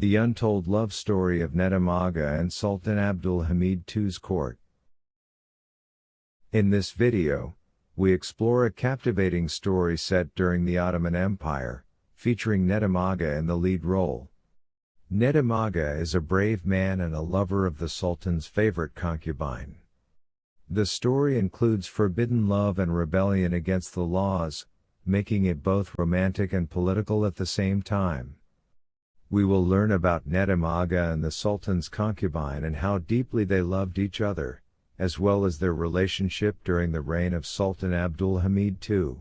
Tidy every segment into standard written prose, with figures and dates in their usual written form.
The Untold Love Story of Nedim Agha and Sultan Abdul Hamid II's Court. In this video, we explore a captivating story set during the Ottoman Empire, featuring Nedim Agha in the lead role. Nedim Agha is a brave man and a lover of the Sultan's favorite concubine. The story includes forbidden love and rebellion against the laws, making it both romantic and political at the same time. We will learn about Nedim Agha and the Sultan's concubine and how deeply they loved each other, as well as their relationship during the reign of Sultan Abdul Hamid II.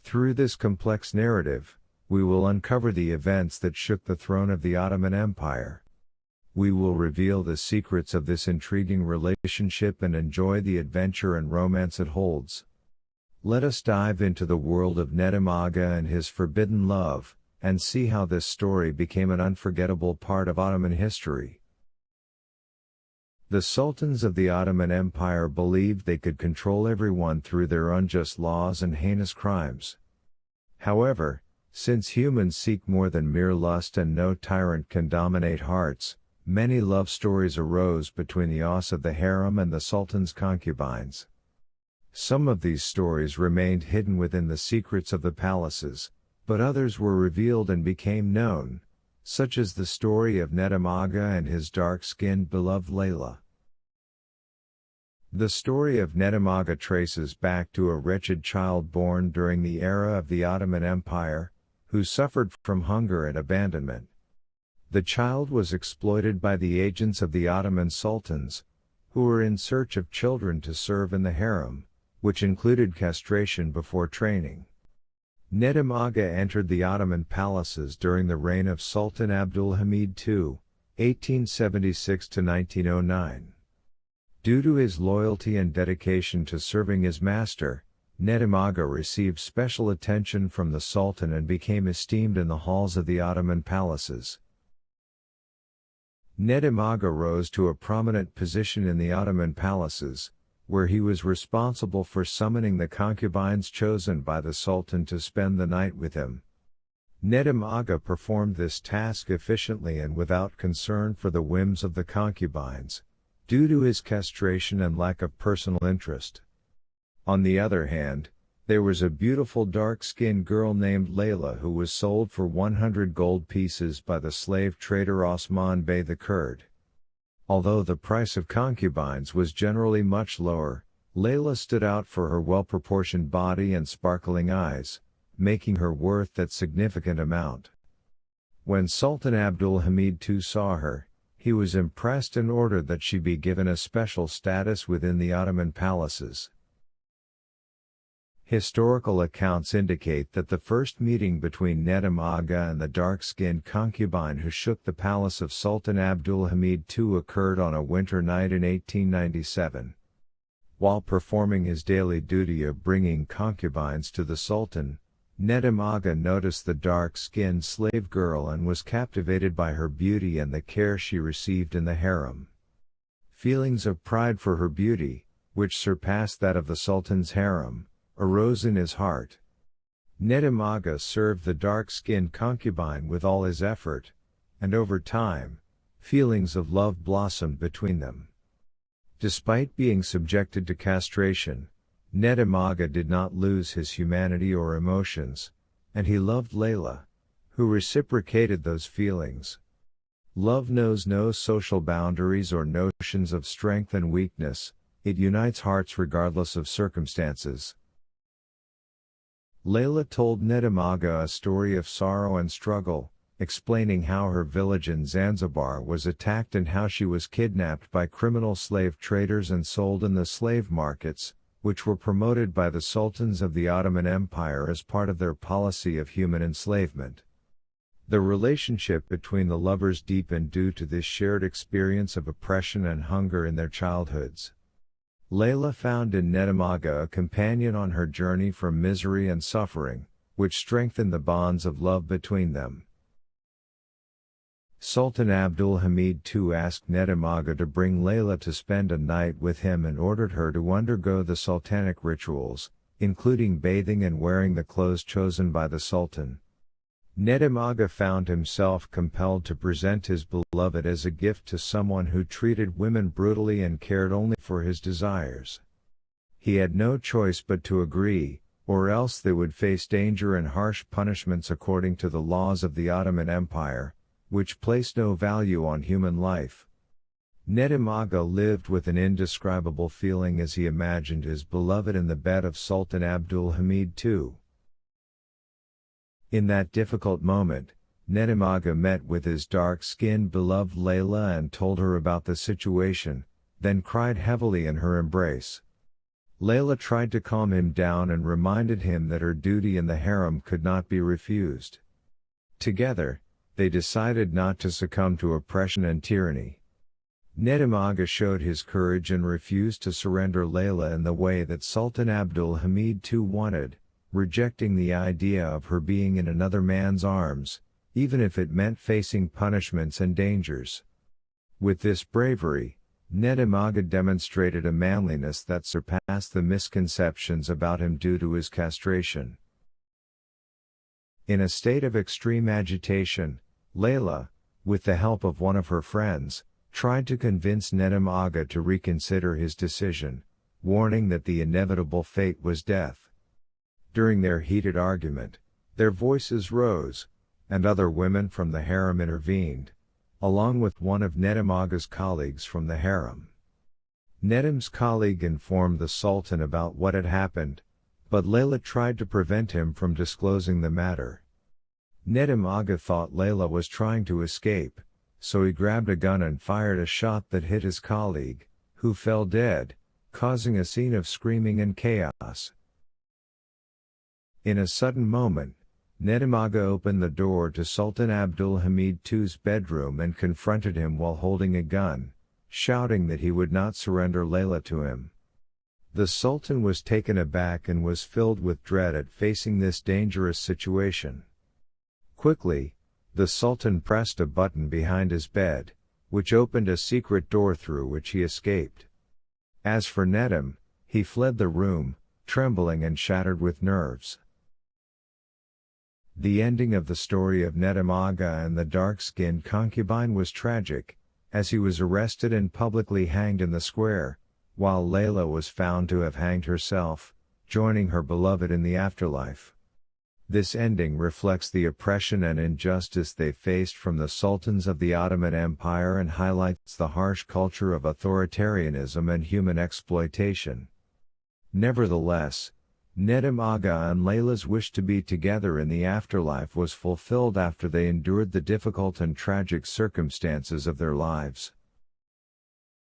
Through this complex narrative, we will uncover the events that shook the throne of the Ottoman Empire. We will reveal the secrets of this intriguing relationship and enjoy the adventure and romance it holds. Let us dive into the world of Nedim Agha and his forbidden love, and see how this story became an unforgettable part of Ottoman history. The sultans of the Ottoman Empire believed they could control everyone through their unjust laws and heinous crimes. However, since humans seek more than mere lust and no tyrant can dominate hearts, many love stories arose between the Aus of the harem and the sultan's concubines. Some of these stories remained hidden within the secrets of the palaces, but others were revealed and became known, such as the story of Nedim Agha and his dark-skinned beloved Layla. The story of Nedim Agha traces back to a wretched child born during the era of the Ottoman Empire, who suffered from hunger and abandonment. The child was exploited by the agents of the Ottoman sultans, who were in search of children to serve in the harem, which included castration before training. Nedim Agha entered the Ottoman palaces during the reign of Sultan Abdul Hamid II, 1876–1909. Due to his loyalty and dedication to serving his master, Nedim Agha received special attention from the Sultan and became esteemed in the halls of the Ottoman palaces. Nedim Agha rose to a prominent position in the Ottoman palaces, where he was responsible for summoning the concubines chosen by the Sultan to spend the night with him. Nedim Agha performed this task efficiently and without concern for the whims of the concubines, due to his castration and lack of personal interest. On the other hand, there was a beautiful dark-skinned girl named Layla who was sold for 100 gold pieces by the slave trader Osman Bey the Kurd. Although the price of concubines was generally much lower, Layla stood out for her well-proportioned body and sparkling eyes, making her worth that significant amount. When Sultan Abdul Hamid II saw her, he was impressed and ordered that she be given a special status within the Ottoman palaces. Historical accounts indicate that the first meeting between Nedim Agha and the dark-skinned concubine who shook the palace of Sultan Abdul Hamid II occurred on a winter night in 1897. While performing his daily duty of bringing concubines to the Sultan, Nedim Agha noticed the dark-skinned slave girl and was captivated by her beauty and the care she received in the harem. Feelings of pride for her beauty, which surpassed that of the Sultan's harem, arose in his heart. Nedim Agha served the dark-skinned concubine with all his effort, and over time, feelings of love blossomed between them. Despite being subjected to castration, Nedim Agha did not lose his humanity or emotions, and he loved Layla, who reciprocated those feelings. Love knows no social boundaries or notions of strength and weakness, it unites hearts regardless of circumstances. Layla told Nedim Agha a story of sorrow and struggle, explaining how her village in Zanzibar was attacked and how she was kidnapped by criminal slave traders and sold in the slave markets, which were promoted by the sultans of the Ottoman Empire as part of their policy of human enslavement. The relationship between the lovers deepened due to this shared experience of oppression and hunger in their childhoods. Layla found in Nedim Agha a companion on her journey from misery and suffering, which strengthened the bonds of love between them. Sultan Abdul Hamid II asked Nedim Agha to bring Layla to spend a night with him and ordered her to undergo the sultanic rituals, including bathing and wearing the clothes chosen by the Sultan. Nedim Agha found himself compelled to present his beloved as a gift to someone who treated women brutally and cared only for his desires. He had no choice but to agree, or else they would face danger and harsh punishments according to the laws of the Ottoman Empire, which placed no value on human life. Nedim Agha lived with an indescribable feeling as he imagined his beloved in the bed of Sultan Abdul Hamid II. In that difficult moment, Nedim Agha met with his dark-skinned beloved Layla and told her about the situation, then cried heavily in her embrace. Layla tried to calm him down and reminded him that her duty in the harem could not be refused. Together, they decided not to succumb to oppression and tyranny. Nedim Agha showed his courage and refused to surrender Layla in the way that Sultan Abdul Hamid II wanted, rejecting the idea of her being in another man's arms, even if it meant facing punishments and dangers. With this bravery, Nedim Agha demonstrated a manliness that surpassed the misconceptions about him due to his castration. In a state of extreme agitation, Layla, with the help of one of her friends, tried to convince Nedim Agha to reconsider his decision, warning that the inevitable fate was death. During their heated argument, their voices rose, and other women from the harem intervened, along with one of Nedim Agha's colleagues from the harem. Nedim's colleague informed the Sultan about what had happened, but Layla tried to prevent him from disclosing the matter. Nedim Agha thought Layla was trying to escape, so he grabbed a gun and fired a shot that hit his colleague, who fell dead, causing a scene of screaming and chaos. In a sudden moment, Nedim Agha opened the door to Sultan Abdul Hamid II's bedroom and confronted him while holding a gun, shouting that he would not surrender Layla to him. The Sultan was taken aback and was filled with dread at facing this dangerous situation. Quickly, the Sultan pressed a button behind his bed, which opened a secret door through which he escaped. As for Nedim, he fled the room, trembling and shattered with nerves. The ending of the story of Nedim Agha and the dark-skinned concubine was tragic, as he was arrested and publicly hanged in the square, while Layla was found to have hanged herself, joining her beloved in the afterlife. This ending reflects the oppression and injustice they faced from the sultans of the Ottoman Empire and highlights the harsh culture of authoritarianism and human exploitation. Nevertheless, Nedim Agha and Layla's wish to be together in the afterlife was fulfilled after they endured the difficult and tragic circumstances of their lives.